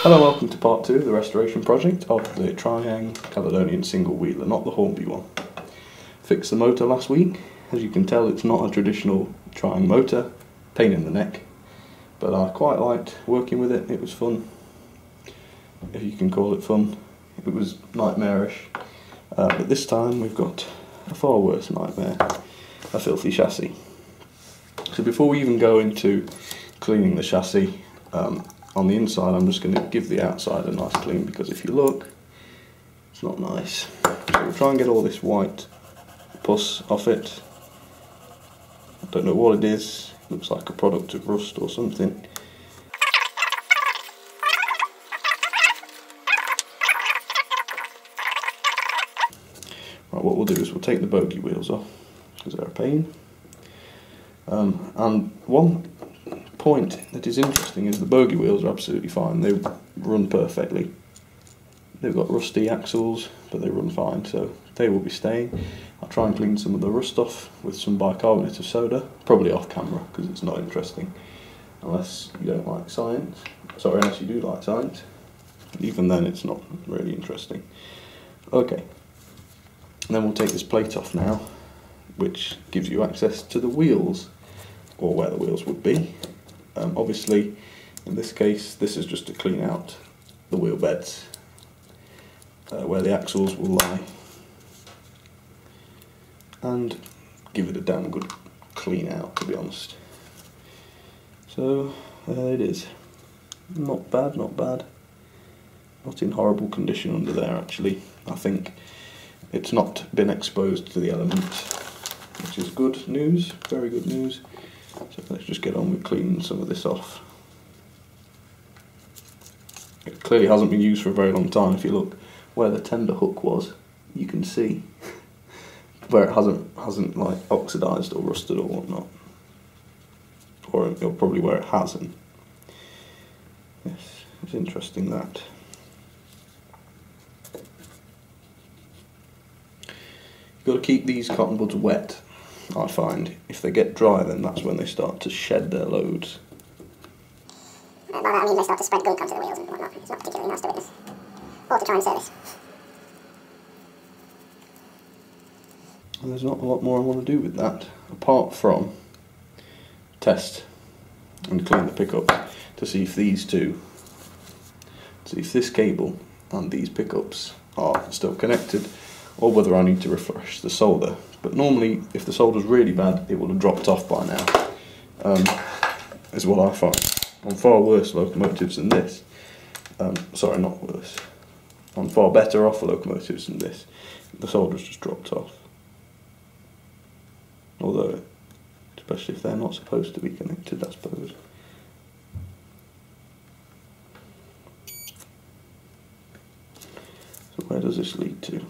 Hello, welcome to part 2 of the restoration project of the Triang Caledonian single wheeler, not the Hornby one. Fixed the motor last week. As you can tell, it's not a traditional Triang motor, pain in the neck, but I quite liked working with it. It was fun, if you can call it fun. It was nightmarish, but this time we've got a far worse nightmare, a filthy chassis. So before we even go into cleaning the chassis, on the inside I'm just going to give the outside a nice clean, because if you look, it's not nice. So we'll try and get all this white pus off it. I don't know what it is, it looks like a product of rust or something. Right, what we'll do is we'll take the bogey wheels off, because they're a pain. And one point that is interesting is the bogey wheels are absolutely fine, they run perfectly. They've got rusty axles, but they run fine, so they will be staying. I'll try and clean some of the rust off with some bicarbonate of soda, probably off camera because it's not interesting, unless you don't like science. Sorry, unless you do like science. Even then it's not really interesting. Okay, and then we'll take this plate off now, which gives you access to the wheels, or where the wheels would be. Obviously, in this case, this is just to clean out the wheel beds, where the axles will lie, and give it a damn good clean out, to be honest. So, there it is. Not bad, not bad. Not in horrible condition under there, actually. I think it's not been exposed to the elements, which is good news, very good news. So let's just get on with cleaning some of this off. It clearly hasn't been used for a very long time. If you look where the tender hook was, you can see where it hasn't like oxidised or rusted or whatnot, or probably where it hasn't. Yes, it's interesting that. You've got to keep these cotton buds wet. I find if they get dry, then that's when they start to shed their loads. By that I mean they start to spread gunk onto the wheels and whatnot. It's not particularly nice to witness, or to try and service. And there's not a lot more I want to do with that, apart from test and clean the pickups to see if these two, see if this cable and these pickups are still connected, or whether I need to refresh the solder. But normally, if the solder's really bad, it would have dropped off by now, is what I find. On far worse locomotives than this, sorry, not worse, on far better off locomotives than this, the solder's just dropped off. Although, especially if they're not supposed to be connected, I suppose. So where does this lead to?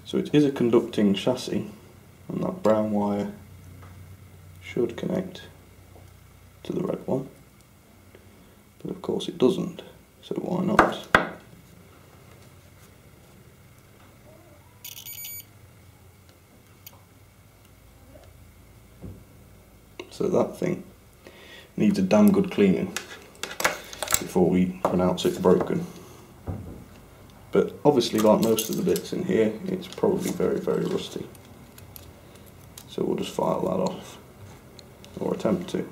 So it is a conducting chassis, and that brown wire should connect to the red one, but of course it doesn't, so why not? So that thing needs a damn good cleaning before we pronounce it broken. But obviously, like most of the bits in here, it's probably very, very rusty. So we'll just file that off, or attempt to.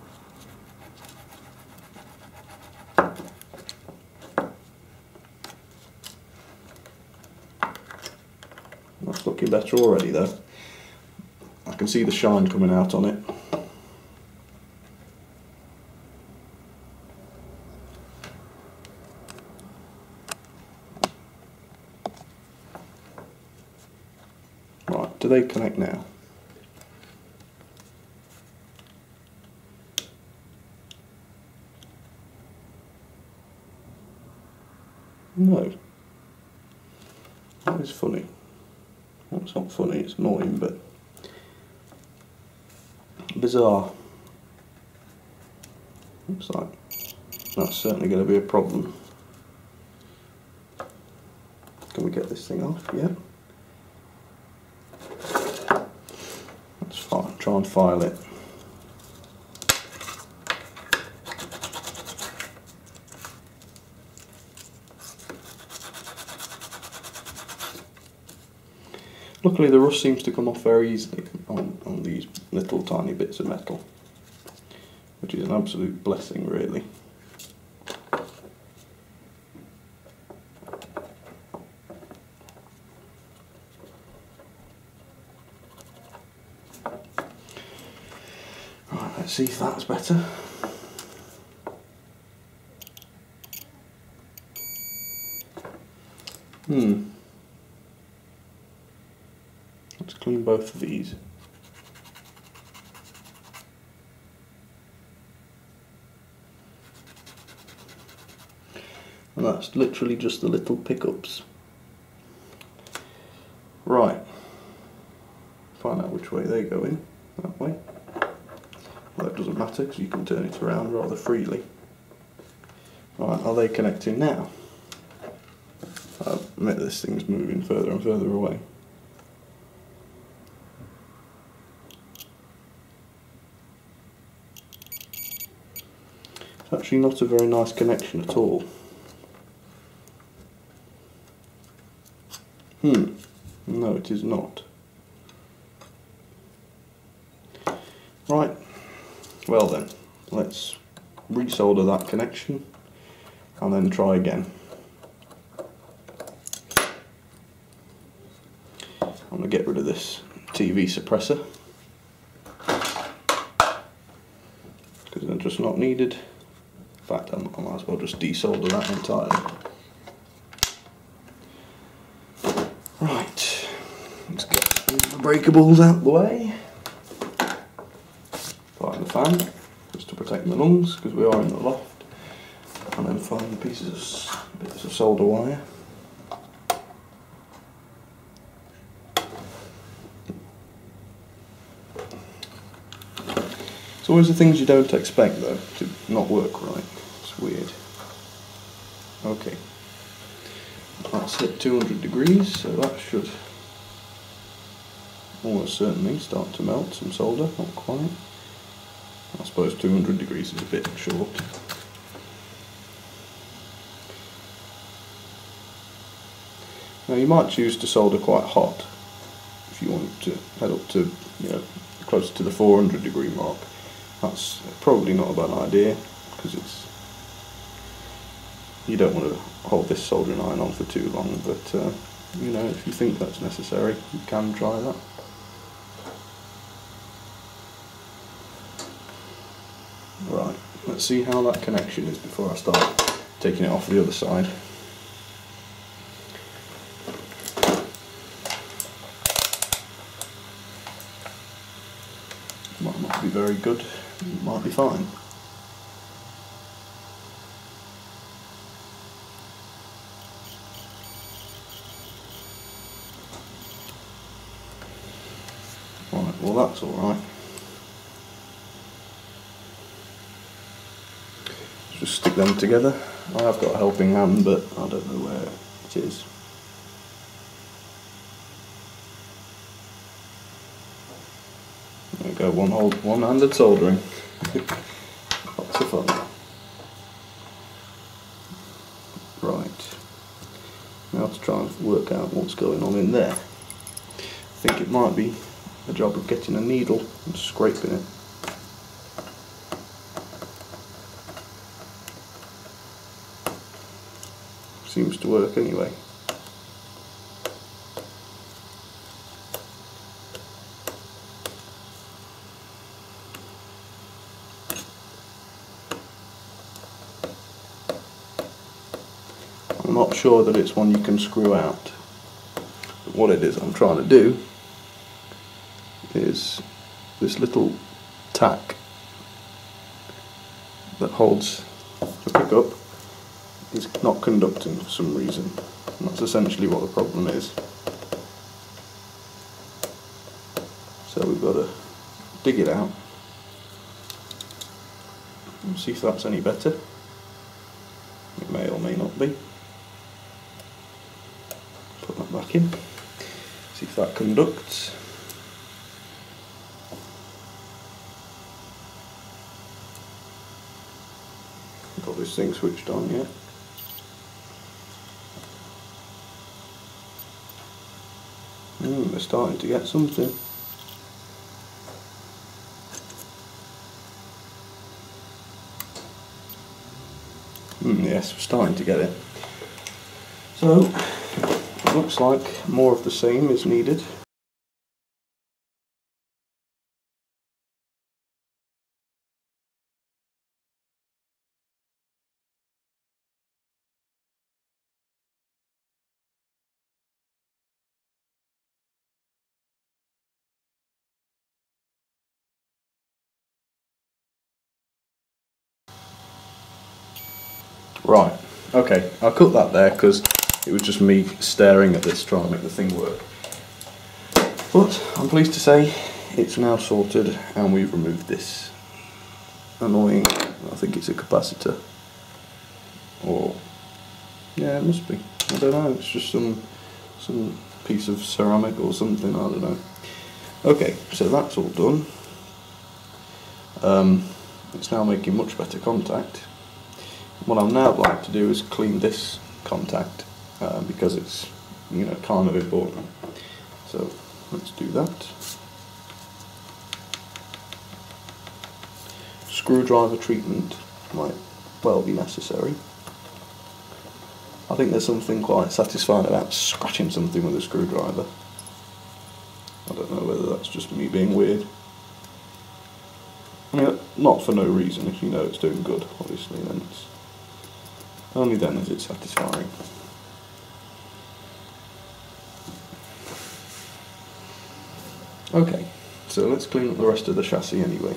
That's looking better already though. I can see the shine coming out on it. Right, do they connect now? No. That is funny. Well, it's not funny, it's annoying, but bizarre. Looks like that's certainly going to be a problem. Can we get this thing off? Yeah. try and file it. Luckily the rust seems to come off very easily on these little tiny bits of metal, which is an absolute blessing really. Right, let's see if that's better. Let's clean both of these. And that's literally just the little pickups. Right. Find out which way they go in. That way. Well, that doesn't matter because you can turn it around rather freely. Right, are they connecting now? I admit this thing's moving further and further away. It's actually not a very nice connection at all. No, it is not. Right, well then, let's resolder that connection and then try again. I'm going to get rid of this TV suppressor because they're just not needed. In fact, I might as well just desolder that entirely. Right, let's get the breakables out the way. Find the fan, just to protect my lungs because we are in the loft, and then find the bits of solder wire. It's always the things you don't expect though to not work right. It's weird. Okay, that's hit 200 degrees, so that should almost certainly start to melt some solder. Not quite. I suppose 200 degrees is a bit short. Now you might choose to solder quite hot if you want to head up to, close to the 400 degree mark. That's probably not a bad idea because you don't want to hold this soldering iron on for too long, but if you think that's necessary, you can try that. Right, let's see how that connection is before I start taking it off the other side. Might not be very good, might be fine. Right, well that's alright. Just stick them together. I have got a helping hand, but I don't know where it is. There we go, one-handed soldering. Lots of fun. Right, now to try and work out what's going on in there. I think it might be a job of getting a needle and scraping it. Seems to work anyway. I'm not sure that it's one you can screw out, but what it is I'm trying to do is this little tack that holds the pickup is not conducting for some reason, and that's essentially what the problem is. So we've got to dig it out and see if that's any better. It may or may not be. Put that back in, see if that conducts. Got this thing switched on yet. They're starting to get something. Yes, we're starting to get it. So, it looks like more of the same is needed. Right, okay, I'll cut that there because it was just me staring at this trying to make the thing work. But I'm pleased to say it's now sorted and we've removed this annoying, I think it's a capacitor, or yeah, it must be, I don't know, it's just some piece of ceramic or something, I don't know. Okay, so that's all done. It's now making much better contact. What I'd now like to do is clean this contact because it's, you know, kind of important. So let's do that. Screwdriver treatment might well be necessary. I think there's something quite satisfying about scratching something with a screwdriver. I don't know whether that's just me being weird. I mean, not for no reason. If you know it's doing good, obviously, then it's only then is it satisfying. Okay, so let's clean up the rest of the chassis anyway.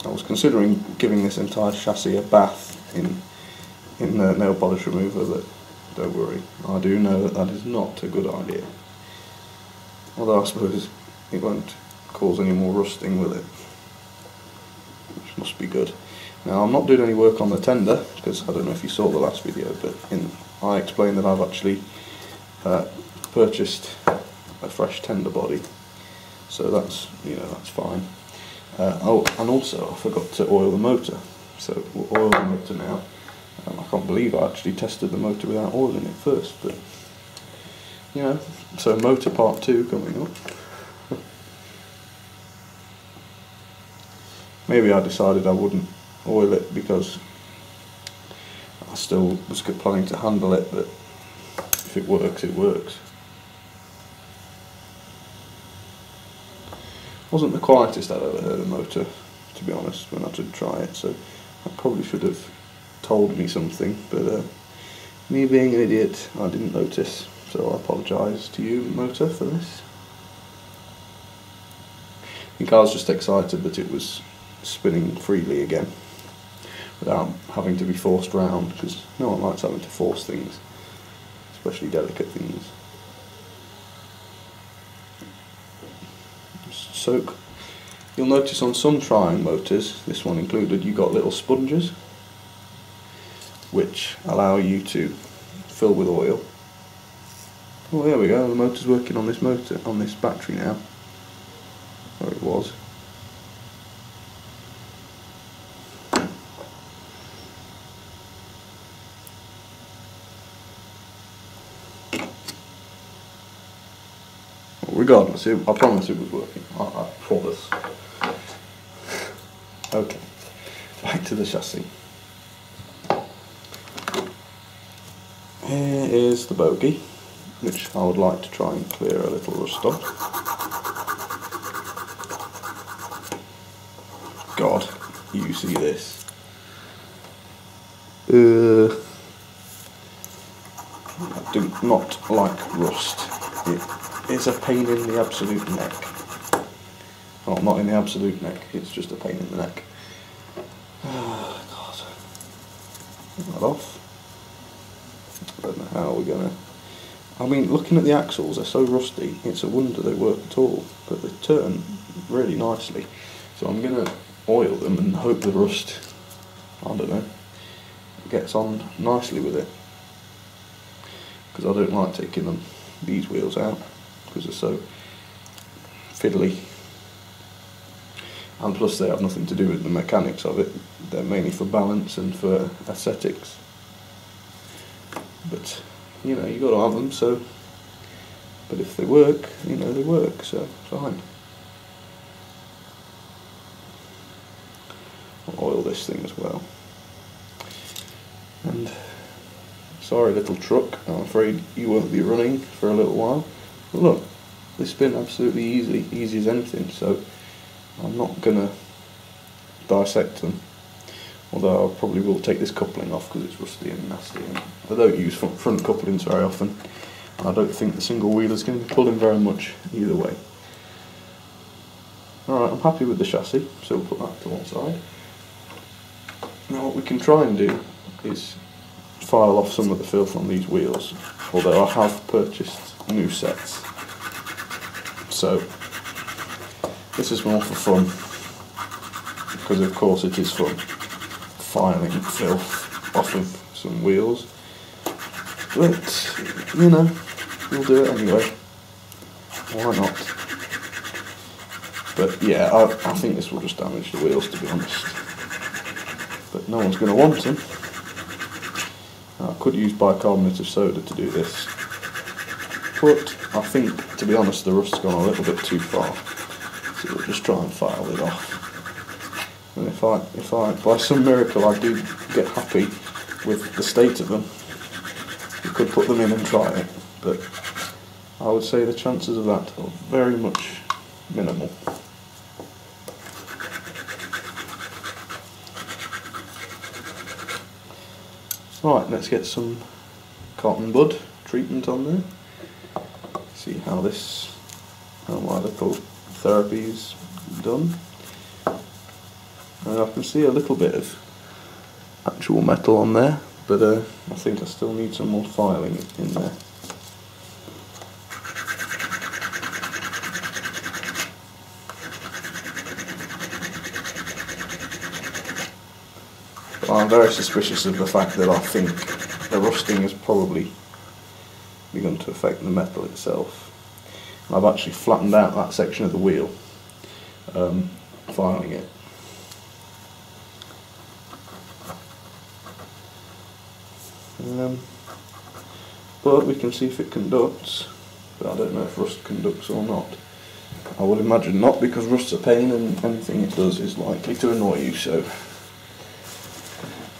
I was considering giving this entire chassis a bath in nail polish remover, but don't worry, I do know that that is not a good idea. Although I suppose it won't cause any more rusting with it, which must be good. Now, I'm not doing any work on the tender because I don't know if you saw the last video, but I explained that I've actually purchased a fresh tender body, so that's, you know, that's fine. Oh, and also I forgot to oil the motor, so we'll oil the motor now. I can't believe I actually tested the motor without oiling it first, but you know, so motor part 2 coming up. Maybe I decided I wouldn't oil it because I still was planning to handle it, but if it works, it works. Wasn't the quietest I've ever heard a motor, to be honest, when I did try it, so I probably should have told me something, but me being an idiot, I didn't notice, so I apologise to you, motor, for this. I think I was just excited that it was spinning freely again, without having to be forced round, because no one likes having to force things, especially delicate things. So, you'll notice on some trying motors, this one included, you got little sponges which allow you to fill with oil. Oh, there we go, the motor's working on this battery now, or it was. Regardless, I promise it was working. I promise. Okay, back to the chassis. Here is the bogie, which I would like to try and clear a little rust on. God, you see this. I do not like rust. It's a pain in the absolute neck. Well, not in the absolute neck, it's just a pain in the neck. Oh, God. Get that off. I don't know how we're gonna... I mean, looking at the axles, they're so rusty, it's a wonder they work at all, but they turn really nicely. So I'm gonna oil them and hope the rust, I don't know, gets on nicely with it. Because I don't like taking these wheels out, because they're so fiddly. and plus they have nothing to do with the mechanics of it. They're mainly for balance and for aesthetics. But you know, you got to have them. So, but if they work, you know, they work. So fine. I'll oil this thing as well. And sorry, little truck. I'm afraid you won't be running for a little while. But look, this has been absolutely easy as anything. So I'm not gonna dissect them. Although I probably will take this coupling off because it's rusty and nasty. And I don't use front couplings very often. I don't think the single wheel is going to be pulling very much either way. Alright, I'm happy with the chassis, so we'll put that to one side. Now what we can try and do is file off some of the filth on these wheels, although I have purchased new sets. So this is more for fun, because of course it is fun filing filth off of some wheels, but you know, we'll do it anyway, why not? But yeah, I think this will just damage the wheels, to be honest, but no one's going to want them. I could use bicarbonate of soda to do this, but I think, to be honest, the rust's gone a little bit too far, so we'll just try and file it off. And if I, by some miracle, I do get happy with the state of them, we could put them in and try it, but I would say the chances of that are very much minimal. Right, let's get some cotton bud treatment on there. See how my little therapy is done. And I can see a little bit of actual metal on there, but I think I still need some more filing in there. But I'm very suspicious of the fact that I think the rusting has probably begun to affect the metal itself. And I've actually flattened out that section of the wheel, filing it. But we can see if it conducts, but I don't know if rust conducts or not. I would imagine not, because rust's a pain and anything it does is likely to annoy you, so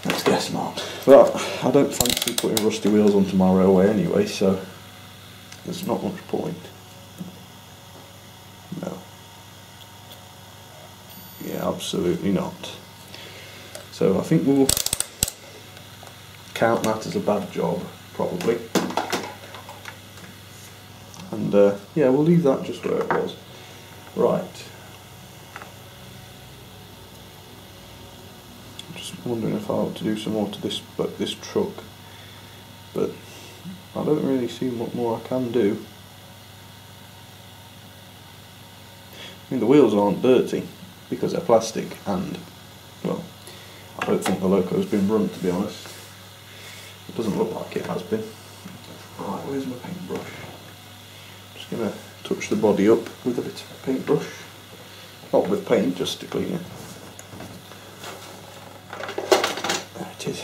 let's guess not. But I don't fancy putting rusty wheels onto my railway anyway, so there's not much point. No. Yeah, absolutely not. So I think we'll count that as a bad job, probably. And yeah, we'll leave that just where it was. Right. I'm just wondering if I ought to do some more to this truck, but I don't really see what more I can do. I mean, the wheels aren't dirty because they're plastic, and well, I don't think the loco's been run, to be honest. It doesn't look like it has been. Right, where's my paintbrush? Just going to touch the body up with a bit of a paintbrush. Not with paint, just to clean it. There it is.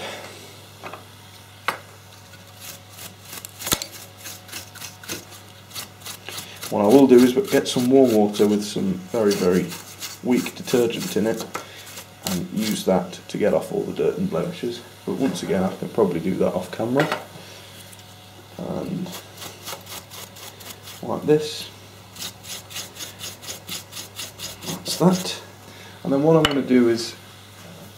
What I will do is get some warm water with some very, very weak detergent in it and use that to get off all the dirt and blemishes. But once again, I can probably do that off camera. And like this. That's that. And then what I'm going to do is,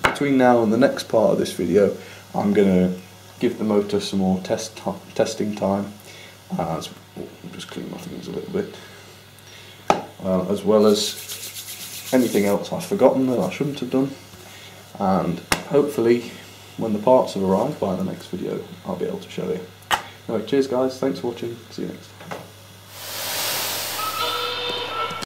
between now and the next part of this video, I'm going to give the motor some more testing time. As we'll just clean my things a little bit. As well as anything else I've forgotten that I shouldn't have done. And hopefully, when the parts have arrived by the next video, I'll be able to show you. Anyway, cheers guys, thanks for watching, see you next time.